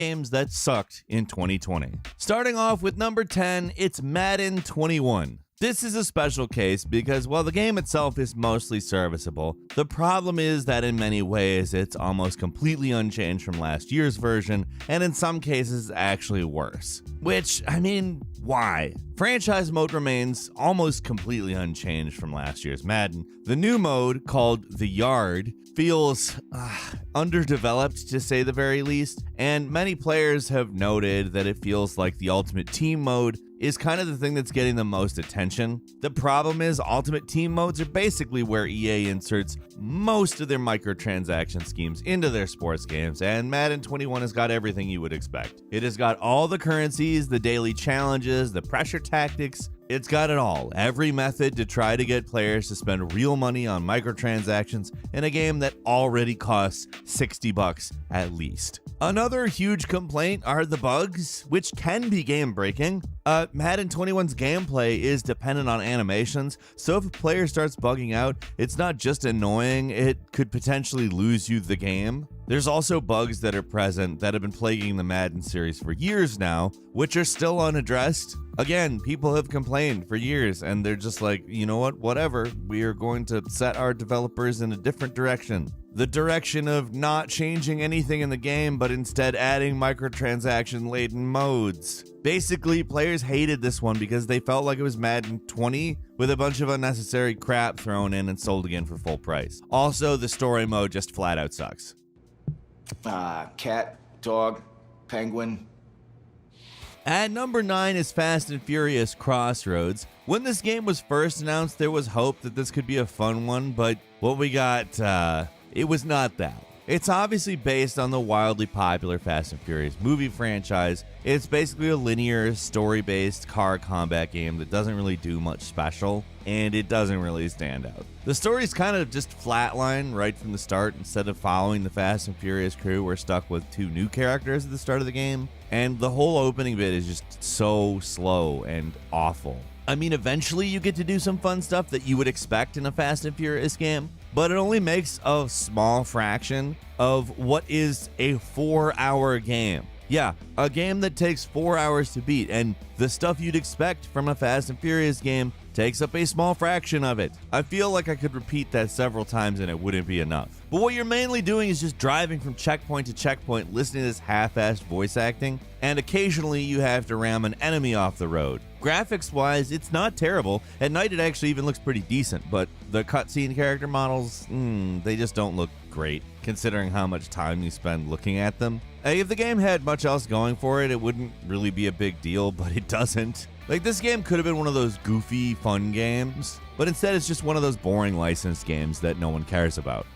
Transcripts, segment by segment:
games that sucked in 2020. Starting off with number 10, it's Madden 21. This is a special case because while the game itself is mostly serviceable, the problem is that in many ways it's almost completely unchanged from last year's version, and in some cases actually worse. Which, I mean, why? Franchise mode remains almost completely unchanged from last year's Madden. The new mode, called The Yard, feels underdeveloped to say the very least, and many players have noted that it feels like the Ultimate Team mode is kind of the thing that's getting the most attention. The problem is Ultimate Team modes are basically where EA inserts most of their microtransaction schemes into their sports games, and Madden 21 has got everything you would expect. It has got all the currencies, the daily challenges, the pressure tactics. It's got it all. Every method to try to get players to spend real money on microtransactions in a game that already costs $60 at least. Another huge complaint are the bugs, which can be game-breaking. Madden 21's gameplay is dependent on animations, so if a player starts bugging out, it's not just annoying, it could potentially lose you the game. There's also bugs that are present that have been plaguing the Madden series for years now, which are still unaddressed. Again, people have complained for years, and they're just like, you know what, whatever, we are going to set our developers in a different direction. The direction of not changing anything in the game, but instead adding microtransaction-laden modes. Basically, players hated this one because they felt like it was Madden 20 with a bunch of unnecessary crap thrown in and sold again for full price. Also, the story mode just flat out sucks. Cat, dog, penguin. At number 9 is Fast and Furious Crossroads. When this game was first announced, there was hope that this could be a fun one, but what we got, it was not that. It's obviously based on the wildly popular Fast and Furious movie franchise. It's basically a linear, story-based car combat game that doesn't really do much special, and it doesn't really stand out. The story's kind of just flatline right from the start. Instead of following the Fast and Furious crew, we're stuck with 2 new characters at the start of the game, and the whole opening bit is just so slow and awful. I mean, eventually you get to do some fun stuff that you would expect in a Fast and Furious game, but it only makes a small fraction of what is a 4-hour game. Yeah, a game that takes 4 hours to beat, and the stuff you'd expect from a Fast and Furious game takes up a small fraction of it. I feel like I could repeat that several times and it wouldn't be enough. But what you're mainly doing is just driving from checkpoint to checkpoint, listening to this half-assed voice acting, and occasionally you have to ram an enemy off the road. Graphics-wise, it's not terrible. At night, it actually even looks pretty decent, but the cutscene character models, they just don't look great, considering how much time you spend looking at them. If the game had much else going for it, it wouldn't really be a big deal, but it doesn't. Like, this game could have been one of those goofy, fun games, but instead it's just one of those boring licensed games that no one cares about.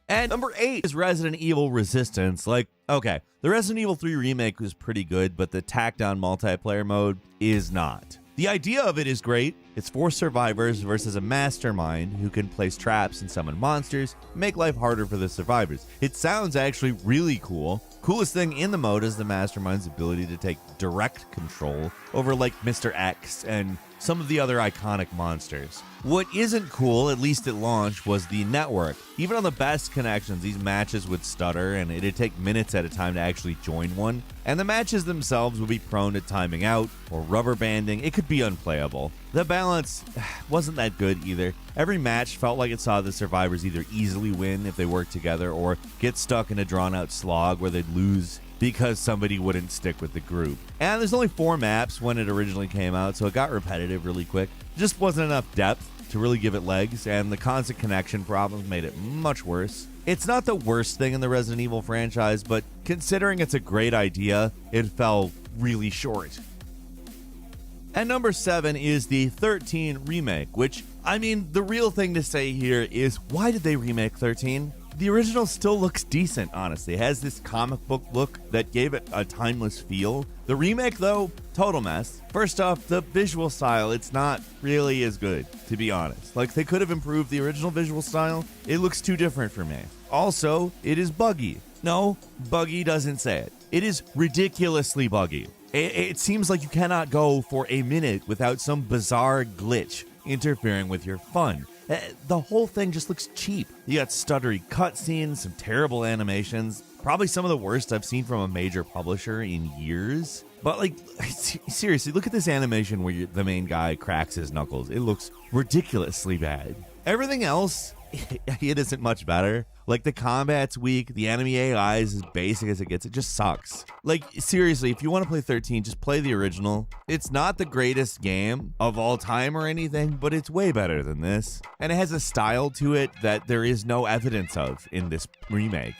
And number 8 is Resident Evil Resistance. Like, okay, the Resident Evil 3 remake was pretty good, but the tacked-on multiplayer mode is not. The idea of it is great. It's 4 survivors versus a mastermind who can place traps and summon monsters, make life harder for the survivors. It sounds actually really cool. Coolest thing in the mode is the mastermind's ability to take direct control over like Mr. X and some of the other iconic monsters. What isn't cool, at least at launch, was the network. Even on the best connections, these matches would stutter and it'd take minutes at a time to actually join one. And the matches themselves would be prone to timing out or rubber banding. It could be unplayable. The balance wasn't that good either. Every match felt like it saw the survivors either easily win if they worked together or get stuck in a drawn-out slog where they'd lose because somebody wouldn't stick with the group. And there's only 4 maps when it originally came out, so it got repetitive really quick. Just wasn't enough depth to really give it legs, and the constant connection problems made it much worse. It's not the worst thing in the Resident Evil franchise, but considering it's a great idea, it fell really short. And number 7 is the 13 remake, which, I mean, the real thing to say here is, why did they remake 13? The original still looks decent, honestly. It has this comic book look that gave it a timeless feel. The remake, though, total mess. First off, the visual style, it's not really as good, to be honest. Like, they could have improved the original visual style. It looks too different for me. Also, it is buggy. No, buggy doesn't say it. It is ridiculously buggy. It seems like you cannot go for a minute without some bizarre glitch interfering with your fun. The whole thing just looks cheap. You got stuttery cutscenes, some terrible animations. Probably some of the worst I've seen from a major publisher in years. But like, seriously, look at this animation where the main guy cracks his knuckles. It looks ridiculously bad. Everything else, it isn't much better. Like, the combat's weak, the enemy AI is as basic as it gets, it just sucks. Like, seriously, if you want to play 13, just play the original. It's not the greatest game of all time or anything, but it's way better than this. And it has a style to it that there is no evidence of in this remake.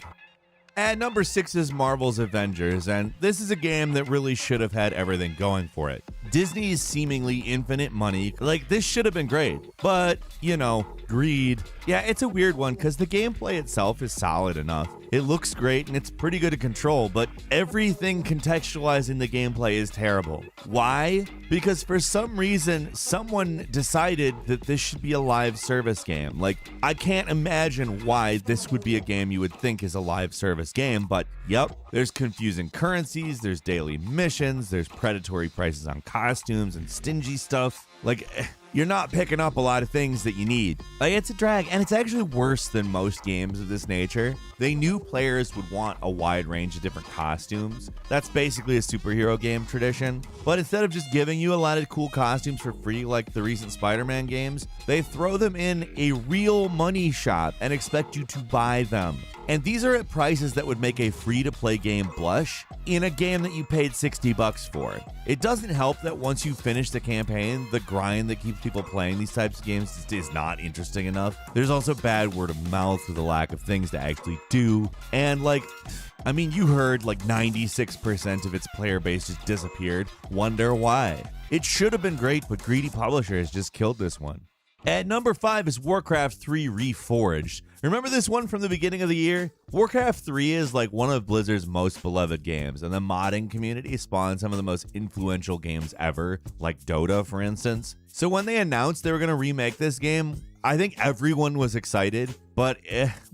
At number 6 is Marvel's Avengers, and this is a game that really should have had everything going for it. Disney's seemingly infinite money, like, this should have been great, but, you know, greed. Yeah, it's a weird one because the gameplay itself is solid enough. It looks great and it's pretty good to control, but everything contextualizing the gameplay is terrible. Why? Because for some reason, someone decided that this should be a live service game. Like, I can't imagine why this would be a game you would think is a live service game, but yep, there's confusing currencies, there's daily missions, there's predatory prices on costumes and stingy stuff. Like, you're not picking up a lot of things that you need. Like, it's a drag, and it's actually worse than most games of this nature. They knew players would want a wide range of different costumes. That's basically a superhero game tradition. But instead of just giving you a lot of cool costumes for free like the recent Spider-Man games, they throw them in a real money shop and expect you to buy them. And these are at prices that would make a free-to-play game blush in a game that you paid $60 for. It doesn't help that once you finish the campaign, the grind that keeps people playing these types of games is not interesting enough. There's also bad word of mouth with a lack of things to actually do. And like, I mean, you heard like 96% of its player base just disappeared. Wonder why? It should have been great, but greedy publishers just killed this one. At number 5 is Warcraft 3 Reforged. Remember this one from the beginning of the year? Warcraft 3 is like one of Blizzard's most beloved games, and the modding community spawned some of the most influential games ever, like Dota, for instance. So when they announced they were going to remake this game, I think everyone was excited, but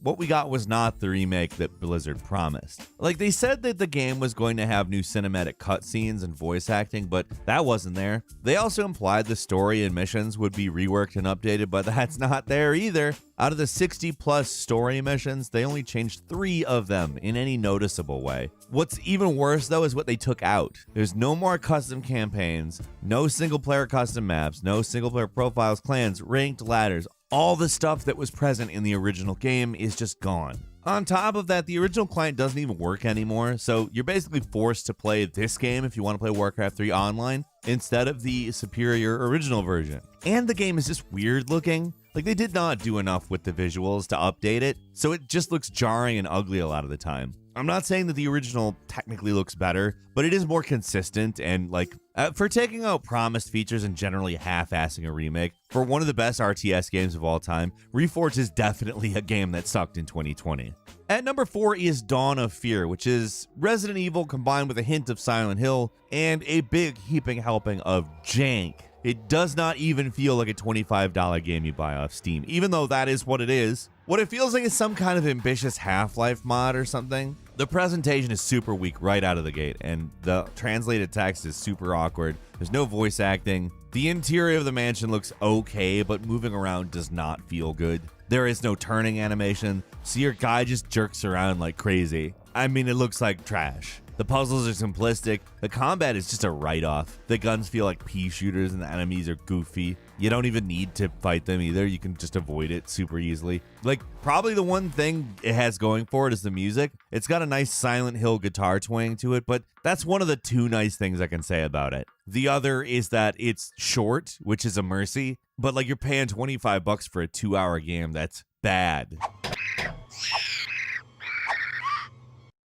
what we got was not the remake that Blizzard promised. Like, they said that the game was going to have new cinematic cutscenes and voice acting, but that wasn't there. They also implied the story and missions would be reworked and updated, but that's not there either. Out of the 60+ story missions, they only changed 3 of them in any noticeable way. What's even worse, though, is what they took out. There's no more custom campaigns, no single-player custom maps, no single-player profiles, clans, ranked ladders. All the stuff that was present in the original game is just gone. On top of that, the original client doesn't even work anymore, so you're basically forced to play this game if you want to play Warcraft 3 online instead of the superior original version. And the game is just weird looking. Like, they did not do enough with the visuals to update it, so it just looks jarring and ugly a lot of the time. I'm not saying that the original technically looks better, but it is more consistent and, like, for taking out promised features and generally half-assing a remake, for one of the best RTS games of all time, Reforged is definitely a game that sucked in 2020. At number 4 is Dawn of Fear, which is Resident Evil combined with a hint of Silent Hill and a big heaping helping of jank. It does not even feel like a $25 game you buy off Steam, even though that is what it is. What it feels like is some kind of ambitious Half-Life mod or something. The presentation is super weak right out of the gate, and the translated text is super awkward. There's no voice acting. The interior of the mansion looks okay, but moving around does not feel good. There is no turning animation, so your guy just jerks around like crazy. I mean, it looks like trash. The puzzles are simplistic. The combat is just a write-off. The guns feel like pea shooters and the enemies are goofy. You don't even need to fight them either. You can just avoid it super easily. Like, probably the one thing it has going for it is the music. It's got a nice Silent Hill guitar twang to it, but that's one of the 2 nice things I can say about it. The other is that it's short, which is a mercy, but like, you're paying $25 for a 2-hour game. That's bad.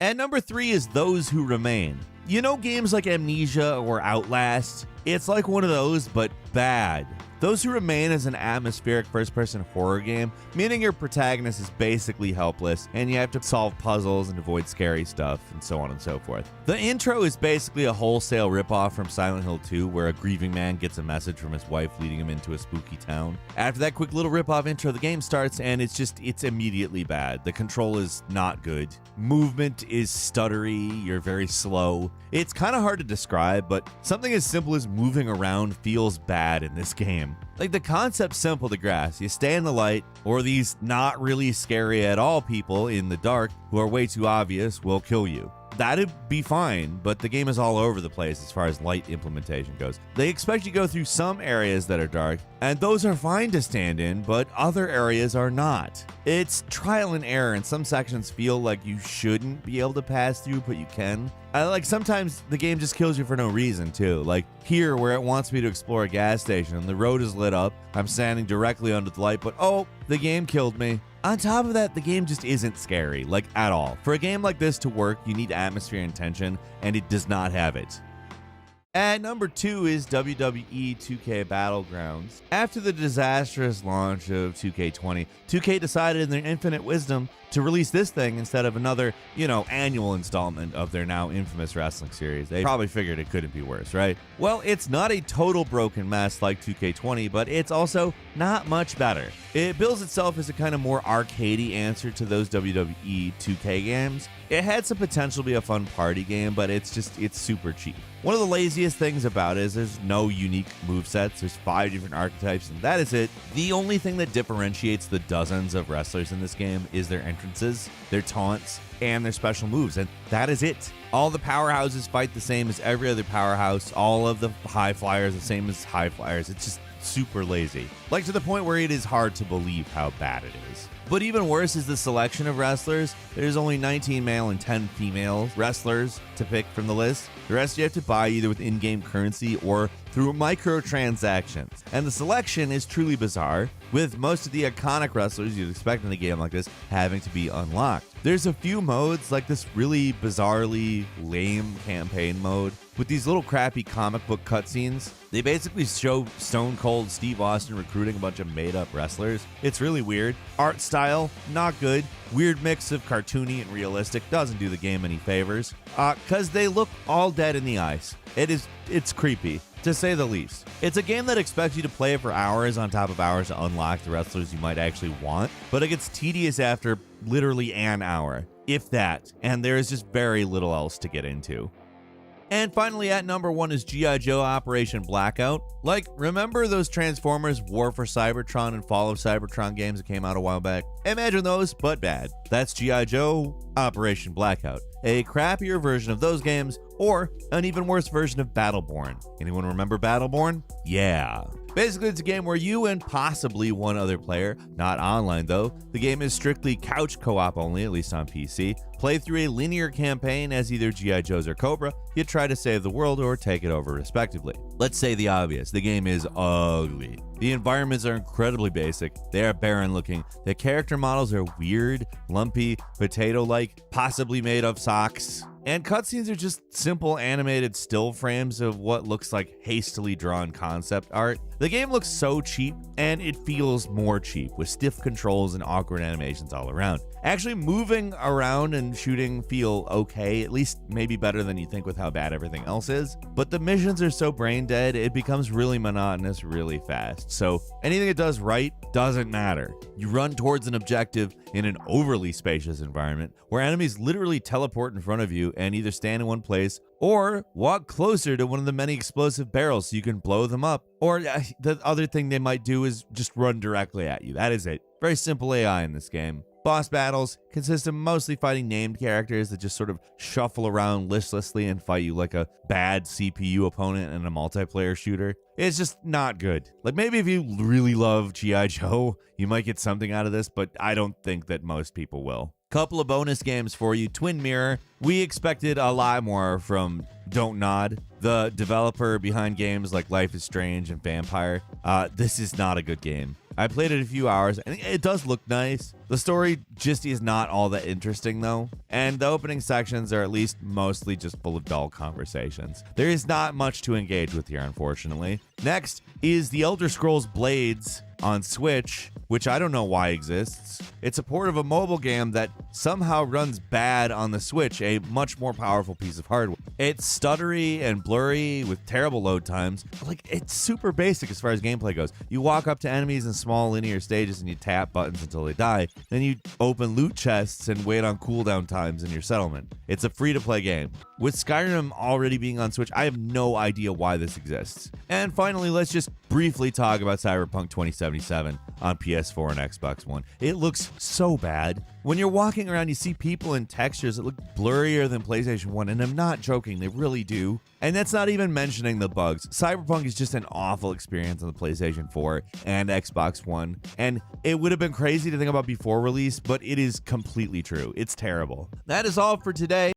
At number 3 is Those Who Remain. You know games like Amnesia or Outlast? It's like one of those, but bad. Those Who Remain is an atmospheric first-person horror game, meaning your protagonist is basically helpless, and you have to solve puzzles and avoid scary stuff, and so on and so forth. The intro is basically a wholesale ripoff from Silent Hill 2, where a grieving man gets a message from his wife leading him into a spooky town. After that quick little ripoff intro, the game starts, and it's immediately bad. The control is not good. Movement is stuttery, you're very slow. It's kind of hard to describe, but something as simple as moving around feels bad in this game. Like, the concept's simple to grasp. You stay in the light, or these not really scary at all people in the dark who are way too obvious will kill you. That'd be fine, but the game is all over the place as far as light implementation goes. They expect you to go through some areas that are dark, and those are fine to stand in, but other areas are not. It's trial and error, and some sections feel like you shouldn't be able to pass through, but you can. Like, sometimes the game just kills you for no reason, too. Like, here, where it wants me to explore a gas station, and the road is lit up, I'm standing directly under the light, but oh, the game killed me. On top of that, the game just isn't scary, like, at all. For a game like this to work, you need atmosphere and tension, and it does not have it. At number 2 is WWE 2K Battlegrounds. After the disastrous launch of 2K20, 2K decided in their infinite wisdom to release this thing instead of another, annual installment of their now infamous wrestling series. They probably figured it couldn't be worse, right? Well, it's not a total broken mess like 2K20, but it's also not much better. It bills itself as a kind of more arcadey answer to those WWE 2K games. It had some potential to be a fun party game, but it's super cheap. One of the laziest things about it is there's no unique movesets. There's 5 different archetypes, and that is it. The only thing that differentiates the dozens of wrestlers in this game is their entrances, their taunts, and their special moves, and that is it. All the powerhouses fight the same as every other powerhouse. All of the high flyers the same as high flyers. It's just super lazy. Like, to the point where it is hard to believe how bad it is. But even worse is the selection of wrestlers. There's only 19 male and 10 female wrestlers to pick from the list. The rest you have to buy either with in-game currency or through microtransactions. And the selection is truly bizarre, with most of the iconic wrestlers you'd expect in a game like this having to be unlocked. There's a few modes, like this really bizarrely lame campaign mode with these little crappy comic book cutscenes. They basically show Stone Cold Steve Austin recruiting a bunch of made-up wrestlers. It's really weird. Art style, not good. Weird mix of cartoony and realistic. Doesn't do the game any favors. Cause they look all dead in the eyes. It's creepy, to say the least. It's a game that expects you to play it for hours on top of hours to unlock the wrestlers you might actually want, but it gets tedious after literally an hour, if that, and there is just very little else to get into. And finally, at number 1 is G.I. Joe Operation Blackout. Like, remember those Transformers War for Cybertron and Fall of Cybertron games that came out a while back? Imagine those, but bad. That's G.I. Joe Operation Blackout, a crappier version of those games, or an even worse version of Battleborn. Anyone remember Battleborn? Yeah. Basically, it's a game where you and possibly one other player, not online though, the game is strictly couch co-op only, at least on PC, play through a linear campaign as either G.I. Joes or Cobra, you try to save the world or take it over respectively. Let's say the obvious, the game is ugly. The environments are incredibly basic, they are barren looking, the character models are weird, lumpy, potato-like, possibly made of socks. And cutscenes are just simple animated still frames of what looks like hastily drawn concept art. The game looks so cheap, and it feels more cheap, with stiff controls and awkward animations all around. Actually, moving around and shooting feel okay, at least maybe better than you think with how bad everything else is. But the missions are so brain dead, it becomes really monotonous really fast. So anything it does right doesn't matter. You run towards an objective in an overly spacious environment where enemies literally teleport in front of you and either stand in one place or walk closer to one of the many explosive barrels so you can blow them up. Or the other thing they might do is just run directly at you. That is it. Very simple AI in this game. Boss battles consist of mostly fighting named characters that just sort of shuffle around listlessly and fight you like a bad CPU opponent in a multiplayer shooter. It's just not good. Like, maybe if you really love G.I. Joe, you might get something out of this, but I don't think that most people will. Couple of bonus games for you. Twin Mirror. We expected a lot more from Don't Nod, the developer behind games like Life is Strange and Vampire. This is not a good game. I played it a few hours, and it does look nice. The story just is not all that interesting, though, and the opening sections are at least mostly just full of dull conversations. There is not much to engage with here, unfortunately. Next is The Elder Scrolls Blades on Switch, which I don't know why exists. It's a port of a mobile game that somehow runs bad on the Switch, a much more powerful piece of hardware. It's stuttery and blurry with terrible load times. Like, it's super basic as far as gameplay goes. You walk up to enemies in small linear stages and you tap buttons until they die. Then you open loot chests and wait on cooldown times in your settlement. It's a free-to-play game. With Skyrim already being on Switch, I have no idea why this exists. And finally, let's just briefly talk about Cyberpunk 2077 on PS4 and Xbox One. It looks so bad. When you're walking around, you see people in textures that look blurrier than PlayStation 1, and I'm not joking, they really do. And that's not even mentioning the bugs. Cyberpunk is just an awful experience on the PlayStation 4 and Xbox One, and it would have been crazy to think about before release, but it is completely true. It's terrible. That is all for today.